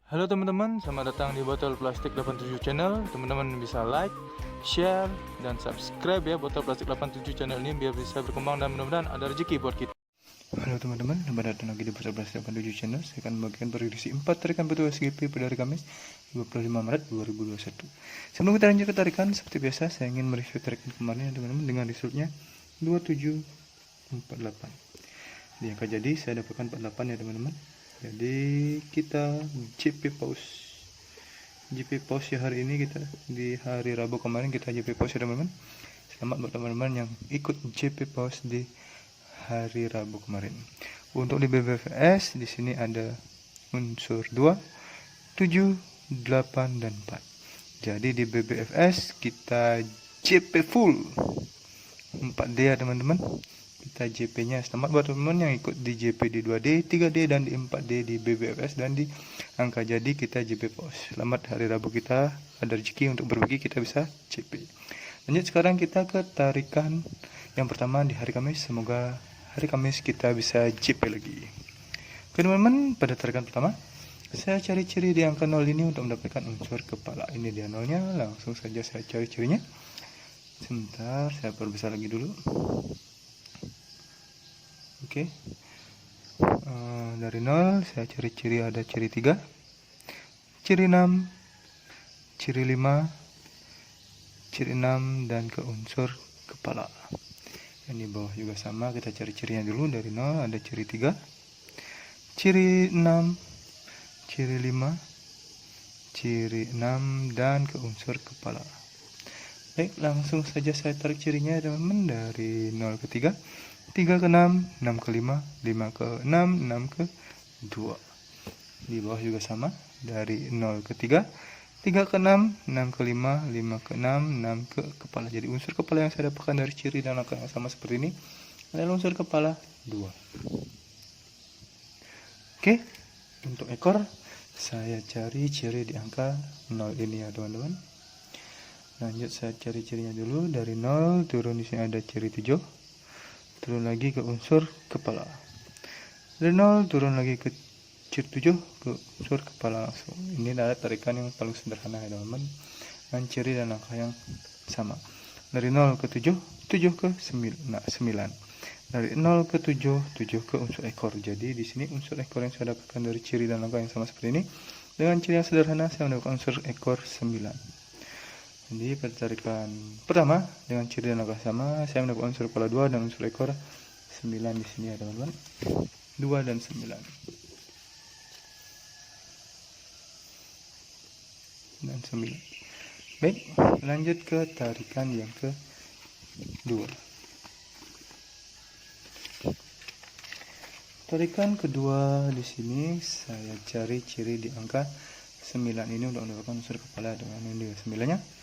Halo teman-teman, selamat datang di Botol Plastik 87 Channel. Teman-teman bisa like, share, dan subscribe ya Botol Plastik 87 Channel ini biar bisa berkembang dan mudah-mudahan ada rezeki buat kita. Halo teman-teman, selamat datang lagi di Botol Plastik 87 Channel. Saya akan membagikan prediksi 4 tarikan petugas GP pada hari Kamis 25 Maret 2021. Sebelum kita lanjut ke tarikan, seperti biasa saya ingin mereview tarikan kemarin ya teman-teman dengan resultnya 2748. Di angka jadi saya dapatkan 48 ya teman-teman. Jadi kita JP pause ya hari ini, kita di hari Rabu kemarin kita JP pause ya teman-teman. Selamat buat teman-teman yang ikut JP pause di hari Rabu kemarin. Untuk di BBFS di sini ada unsur 2, 7, 8 dan 4. Jadi di BBFS kita JP full 4D ya teman-teman. Kita JP-nya selamat buat teman-teman yang ikut di JP di 2D, 3D dan di 4D di BBFS, dan di angka jadi kita JP pause. Selamat hari Rabu, kita ada rezeki untuk berbagi, kita bisa JP. Lanjut sekarang kita ke tarikan yang pertama di hari Kamis. Semoga hari Kamis kita bisa JP lagi. Oke teman-teman, pada tarikan pertama saya cari ciri di angka 0 ini untuk mendapatkan unsur kepala. Ini dia nolnya, langsung saja saya cari cirinya. Sebentar, saya perbesar lagi dulu. Oke. Dari 0 saya cari ciri, ada ciri 3, ciri 6, ciri 5, ciri 6 dan ke unsur kepala. Yang di bawah juga sama, kita cari cirinya dulu. Dari 0 ada ciri 3, ciri 6, ciri 5, ciri 6 dan ke unsur kepala. Baik, langsung saja saya tarik cirinya teman-teman. Dari 0 ke 3, 3 ke 6, 6 ke 5, 5 ke 6, 6 ke 2. Di bawah juga sama, dari 0 ke 3, 3 ke 6, 6 ke 5, 5 ke 6, 6 ke kepala. Jadi unsur kepala yang saya dapatkan dari ciri dan angka yang sama seperti ini adalah unsur kepala 2. Oke, untuk ekor saya cari ciri di angka 0 ini ya teman-teman. Lanjut saya cari cirinya dulu. Dari 0 turun, di sini ada ciri 7. Turun lagi ke unsur kepala. Dari 0 turun lagi ke ciri 7 ke unsur kepala langsung. Ini adalah tarikan yang paling sederhana ya teman-teman, dengan ciri dan angka yang sama. Dari 0 ke 7, 7 ke 9. Dari 0 ke 7, 7 ke unsur ekor. Jadi di sini unsur ekor yang saya dapatkan dari ciri dan angka yang sama seperti ini. Dengan ciri yang sederhana saya mendapatkan unsur ekor 9. Jadi pada tarikan pertama dengan ciri dan angka sama, saya mendapatkan unsur kepala 2 dan unsur ekor 9 di sini ya teman-teman. 2 dan 9. Dan 9. Baik, lanjut ke tarikan yang kedua. Tarikan kedua di sini saya cari ciri di angka 9 ini untuk mendapatkan unsur kepala dengan ini 9-nya.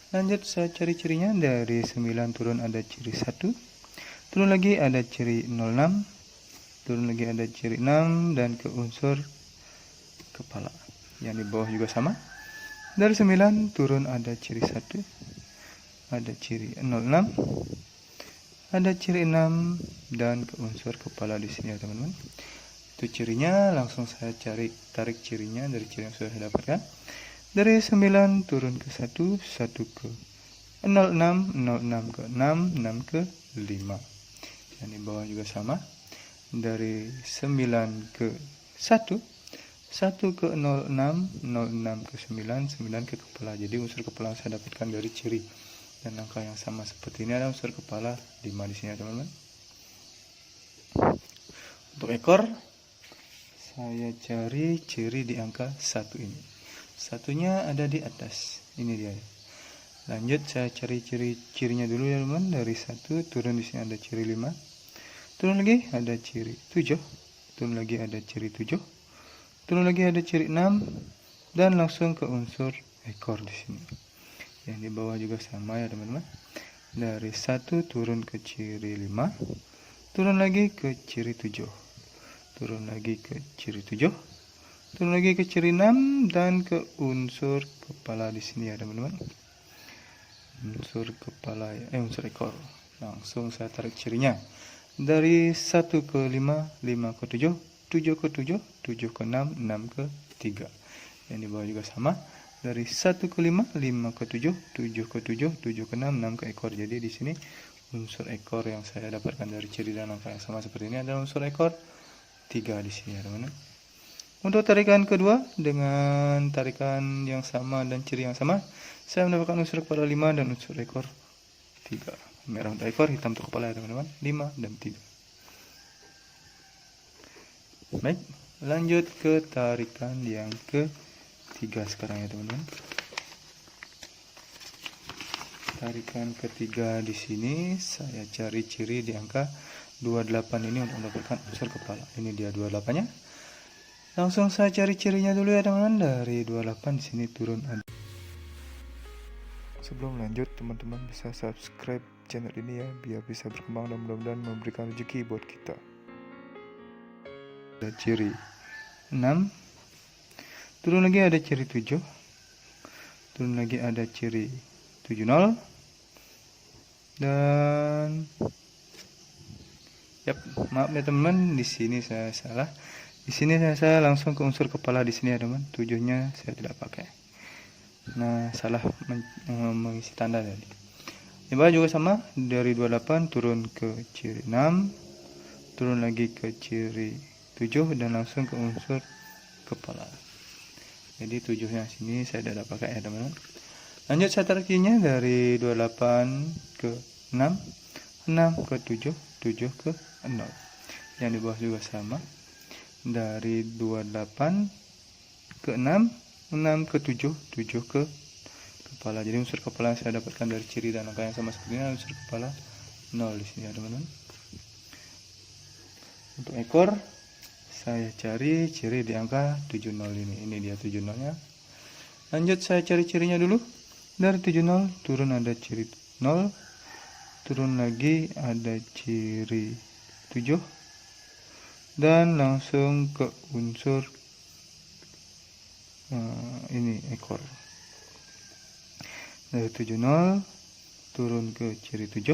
Lanjut saya cari cirinya. Dari 9 turun ada ciri 1, turun lagi ada ciri 06, turun lagi ada ciri 6 dan ke unsur kepala. Yang di bawah juga sama. Dari 9 turun ada ciri 1, ada ciri 06, ada ciri 6 dan ke unsur kepala di sini ya teman-teman. Itu cirinya, langsung saya tarik cirinya dari ciri yang sudah saya dapatkan. Dari 9 turun ke 1, 1 ke 06, 06 ke 6, 6 ke 5. Yang di bawah juga sama. Dari 9 ke 1, 1 ke 06, 06 ke 9, 9 ke kepala. Jadi unsur kepala yang saya dapatkan dari ciri dan angka yang sama seperti ini ada unsur kepala 5 di sini ya teman-teman. Untuk ekor saya cari ciri di angka 1 ini. Satunya ada di atas, ini dia. Lanjut saya cari cirinya dulu ya teman. Dari 1 turun, di sini ada ciri 5, turun lagi ada ciri 7, turun lagi ada ciri 7, turun lagi ada ciri 6 dan langsung ke unsur ekor di sini. Yang di bawah juga sama ya teman-teman. Dari 1 turun ke ciri 5, turun lagi ke ciri 7, turun lagi ke ciri 7, turun lagi ke ciri 6 dan ke unsur kepala di sini ya teman-teman. Unsur kepala unsur ekor. Langsung saya tarik cirinya. Dari 1 ke 5, 5 ke 7, 7 ke 7, 7 ke 6, 6 ke 3. Yang di bawah juga sama. Dari 1 ke 5, 5 ke 7, 7 ke 7, 7 ke 6, 6 ke ekor. Jadi di sini unsur ekor yang saya dapatkan dari ciri dan angka yang sama seperti ini adalah unsur ekor 3 di sini ya teman-teman. Untuk tarikan kedua dengan tarikan yang sama dan ciri yang sama, saya mendapatkan unsur kepala 5 dan unsur ekor 3. Merah untuk ekor, hitam untuk kepala ya teman-teman, 5 dan 3. Baik, lanjut ke tarikan yang ketiga sekarang ya teman-teman. Tarikan ketiga di sini saya cari ciri di angka 28 ini untuk mendapatkan unsur kepala. Ini dia 28-nya. Langsung saya cari cirinya dulu ya teman-teman. Dari 28 di sini turun ada. Sebelum lanjut, teman-teman bisa subscribe channel ini ya, biar bisa berkembang dan mudah-mudahan memberikan rezeki buat kita. Ada ciri 6, turun lagi ada ciri 7, turun lagi ada ciri 70, dan maaf ya teman, di sini saya salah. Di sini saya langsung ke unsur kepala di sini ya teman. 7-nya saya tidak pakai. Nah, salah mengisi tanda tadi. Di bawah juga sama, dari 28 turun ke ciri 6, turun lagi ke ciri 7 dan langsung ke unsur kepala. Jadi 7-nya sini saya tidak pakai ya teman-teman. Lanjut saya tarik cirinya dari 28 ke 6, 6 ke 7, 7 ke 0. Yang di bawah juga sama. Dari 28 ke 6, 6 ke 7, 7 ke kepala. Jadi unsur kepala yang saya dapatkan dari ciri dan angka yang sama seperti ini, unsur kepala 0 di sini ya teman-teman. Untuk ekor saya cari ciri di angka 70 ini. Ini dia 70-nya. Lanjut saya cari cirinya dulu. Dari 70 turun ada ciri 0, turun lagi ada ciri 7, dan langsung ke unsur ini ekor. Dari 70 turun ke ciri 7,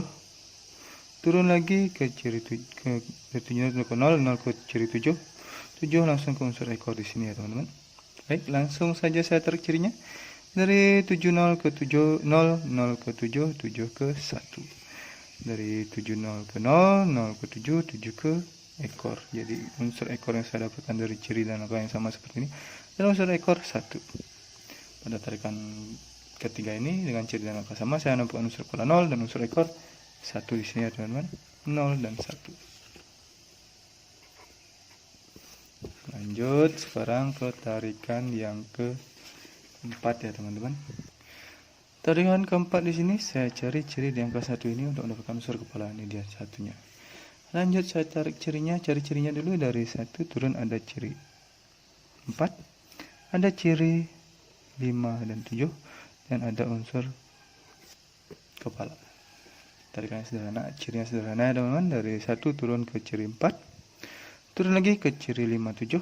turun lagi ke ciri 7, dari 70 ke 0, 0 ke ciri 7, 7 langsung ke unsur ekor di sini ya teman-teman. Baik, langsung saja saya tarik cirinya. Dari 70 ke 7, 0, 0 ke 7, 7 ke 1. Dari 70 ke 0, 0 ke 7, 7 ke ekor. Jadi unsur ekor yang saya dapatkan dari ciri dan angka yang sama seperti ini adalah unsur ekor 1. Pada tarikan ketiga ini dengan ciri dan angka sama, saya menemukan unsur kepala 0 dan unsur ekor 1 di sini ya teman-teman. 0 dan 1. Lanjut sekarang ke tarikan yang keempat ya teman-teman. Tarikan keempat di sini saya cari ciri di angka 1 ini untuk mendapatkan unsur kepala. Ini dia satunya. Lanjut saya tarik cirinya, cari cirinya dulu. Dari 1 turun ada ciri 4, ada ciri 5 dan 7, dan ada unsur kepala. Tarikannya sederhana, cirinya sederhana ya teman-teman. Dari 1 turun ke ciri 4, turun lagi ke ciri 5, 7,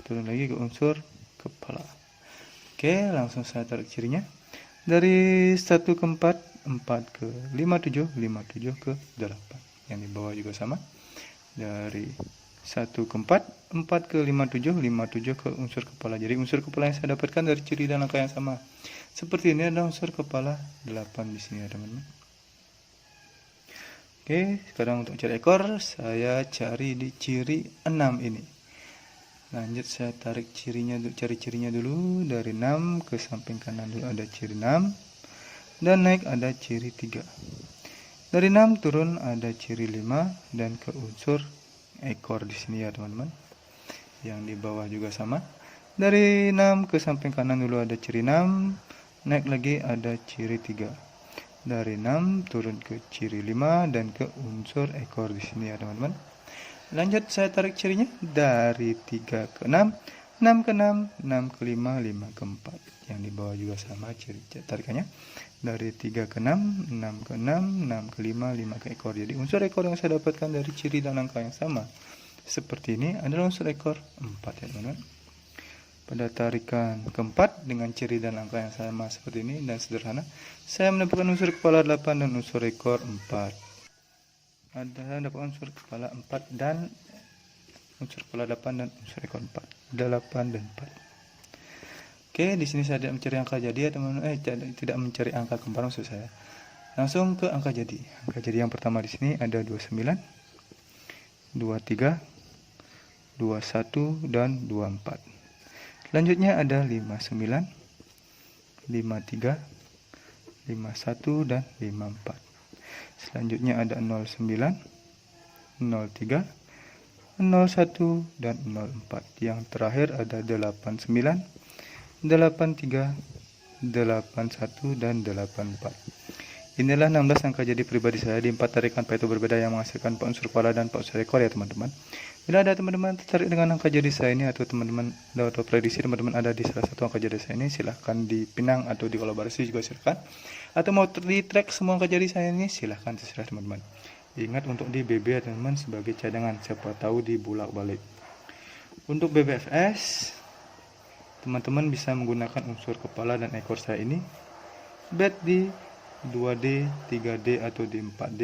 turun lagi ke unsur kepala. Oke, langsung saya tarik cirinya. Dari 1 ke 4, 4 ke 5, 7, 5, 7 ke 8. Yang di bawah juga sama. Dari 1 ke 4, 4 ke 5, 7, 5, 7 ke unsur kepala. Jadi unsur kepala yang saya dapatkan dari ciri dan angka yang sama seperti ini adalah unsur kepala 8 di sini ya teman-teman. Oke, sekarang untuk cari ekor saya cari di ciri 6 ini. Lanjut saya tarik cirinya, cari cirinya dulu. Dari 6 ke samping kanan dulu ada ciri 6, dan naik ada ciri 3. Dari 6 turun ada ciri 5 dan ke unsur ekor di sini ya teman-teman. Yang di bawah juga sama. Dari 6 ke samping kanan dulu ada ciri 6, naik lagi ada ciri 3. Dari 6 turun ke ciri 5 dan ke unsur ekor di sini ya teman-teman. Lanjut saya tarik cirinya. Dari 3 ke 6, 6 ke 6, 6 ke 5, 5 ke 4. Yang di bawah juga sama ciri tarikannya. Dari 3 ke 6, 6 ke 6, 6 ke 5, 5 ke ekor. Jadi unsur ekor yang saya dapatkan dari ciri dan angka yang sama seperti ini adalah unsur ekor 4 ya teman-teman. Pada tarikan keempat dengan ciri dan angka yang sama seperti ini dan sederhana, saya mendapatkan unsur kepala 8 dan unsur ekor 4. Ada dapat unsur kepala 4 dan unsur kepala 8 dan unsur ekor 4. 8, dan 4. Oke, di sini saya tidak mencari angka jadi ya teman-teman. Tidak mencari angka kembar maksud saya. Langsung ke angka jadi. Angka jadi yang pertama di sini ada 29, 23, 21, dan 24. Selanjutnya ada 59, 53, 51, dan 54. Selanjutnya ada 09, 03, 01, dan 04. Yang terakhir ada 89, 83, 81, dan 84. Inilah 16 angka jadi pribadi saya di 4 tarikan Pareto berbeda yang menghasilkan 4 unsur kepala dan 4 unsur ekor ya teman-teman. Bila ada teman-teman tertarik dengan angka jadi saya ini, atau teman-teman atau prediksi teman-teman ada di salah satu angka jadi saya ini, silahkan dipinang atau dikolaborasi juga silahkan. Atau mau di track semua angka jadi saya ini, silahkan terserah teman-teman. Ingat untuk di BB ya teman-teman sebagai cadangan, siapa tahu dibulak-balik. Untuk BBFS, teman-teman bisa menggunakan unsur kepala dan ekor saya ini, bet di 2D, 3D, atau di 4D.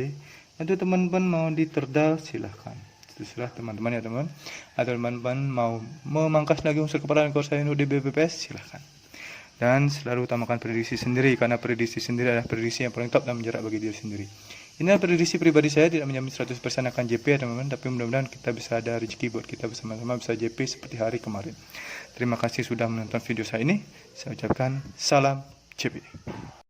Atau teman-teman mau di terdal, silahkan. Terserah teman-teman ya teman. Atau teman-teman mau memangkas lagi unsur kepala dan ekor saya ini di BBPS, silahkan. Dan selalu utamakan prediksi sendiri, karena prediksi sendiri adalah prediksi yang paling top dan menjarak bagi diri sendiri. Inilah prediksi pribadi saya, tidak menjamin 100% akan JP ya teman-teman, tapi mudah-mudahan kita bisa ada rezeki buat kita bersama-sama bisa JP seperti hari kemarin. Terima kasih sudah menonton video saya ini. Saya ucapkan salam JP.